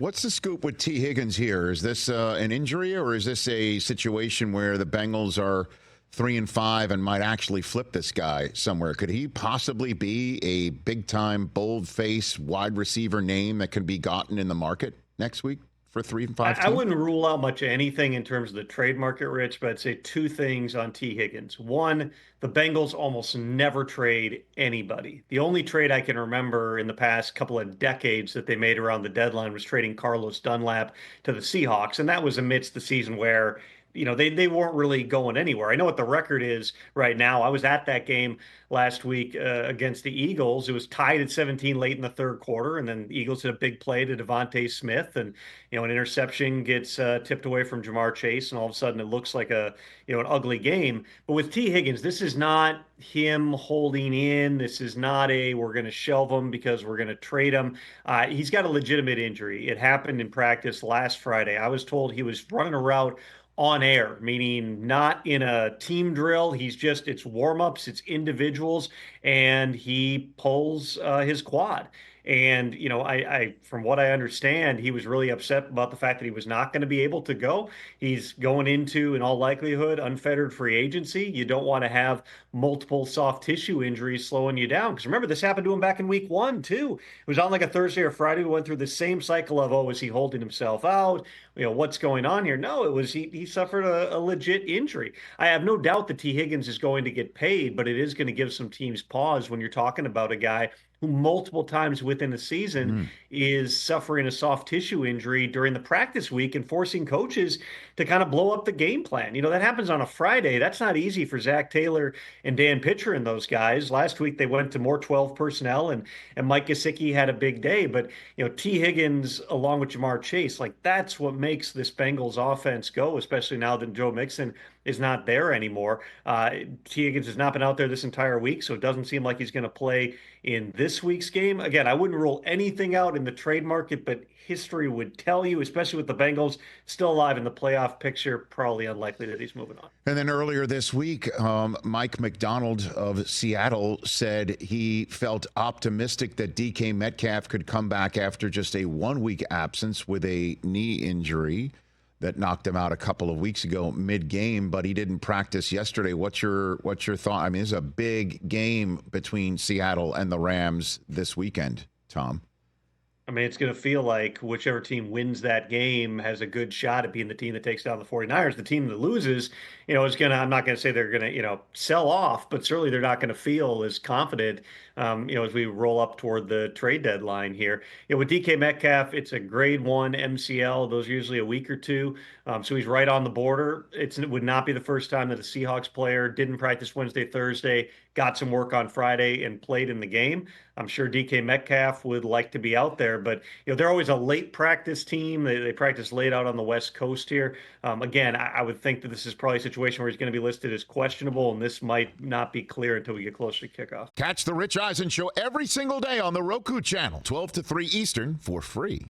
What's the scoop with Tee Higgins here? Is this an injury, or is this a situation where the Bengals are 3-5 and might actually flip this guy somewhere? Could he possibly be a big-time, bold-face wide receiver name that can be gotten in the market next week for 3-5 I team? wouldn't rule out much of anything in terms of the trade market, Rich, but I'd say two things on T. Higgins. One, the Bengals almost never trade anybody. The only trade I can remember in the past couple of decades that they made around the deadline was trading Carlos Dunlap to the Seahawks, and that was amidst the season where they weren't really going anywhere. I know what the record is right now. I was at that game last week against the Eagles. It was tied at 17 late in the third quarter, and then the Eagles hit a big play to Devontae Smith, and an interception gets tipped away from Jamar Chase, and all of a sudden it looks like an ugly game. But with T. Higgins, this is not him holding in. This is not a we're going to shelve him because we're going to trade him. He's got a legitimate injury. It happened in practice last Friday. I was told he was running a route on air, meaning not in a team drill. It's warm-ups, it's individuals, and he pulls his quad. And from what I understand, he was really upset about the fact that he was not going to be able to go. He's going into, in all likelihood, unfettered free agency. You don't want to have multiple soft tissue injuries slowing you down. Because remember, this happened to him back in week one, too. It was on like a Thursday or Friday. We went through the same cycle of, oh, is he holding himself out? What's going on here? No, it was he suffered a legit injury. I have no doubt that T. Higgins is going to get paid, but it is going to give some teams pause when you're talking about a guy who multiple times within a season Mm. is suffering a soft tissue injury during the practice week and forcing coaches to kind of blow up the game plan. That happens on a Friday. That's not easy for Zach Taylor and Dan Pitcher and those guys. Last week they went to more 12 personnel, and Mike Gesicki had a big day. But T. Higgins along with Jamar Chase, like that's what makes this Bengals offense go, especially now that Joe Mixon is not there anymore. T. Higgins has not been out there this entire week, so it doesn't seem like he's going to play in this week's game. Again, I wouldn't rule anything out in the trade market, but history would tell you, especially with the Bengals still alive in the playoff picture, probably unlikely that he's moving on. And then earlier this week, Mike McDonald of Seattle said he felt optimistic that DK Metcalf could come back after just a 1-week absence with a knee injury that knocked him out a couple of weeks ago mid-game, but he didn't practice yesterday. What's your thought? I mean, it's a big game between Seattle and the Rams this weekend, Tom. I mean, it's going to feel like whichever team wins that game has a good shot at being the team that takes down the 49ers. The team that loses, is going to, I'm not going to say they're going to, sell off, but certainly they're not going to feel as confident, as we roll up toward the trade deadline here. With DK Metcalf, it's a grade 1 MCL. Those are usually a week or two. So he's right on the border. It would not be the first time that a Seahawks player didn't practice Wednesday, Thursday, got some work on Friday, and played in the game. I'm sure DK Metcalf would like to be out there, but they're always a late practice team. They practice late out on the West Coast here. Again, I would think that this is probably a situation where he's going to be listed as questionable, and this might not be clear until we get closer to kickoff. Catch the Rich Eisen Show every single day on the Roku Channel, 12 to 3 Eastern, for free.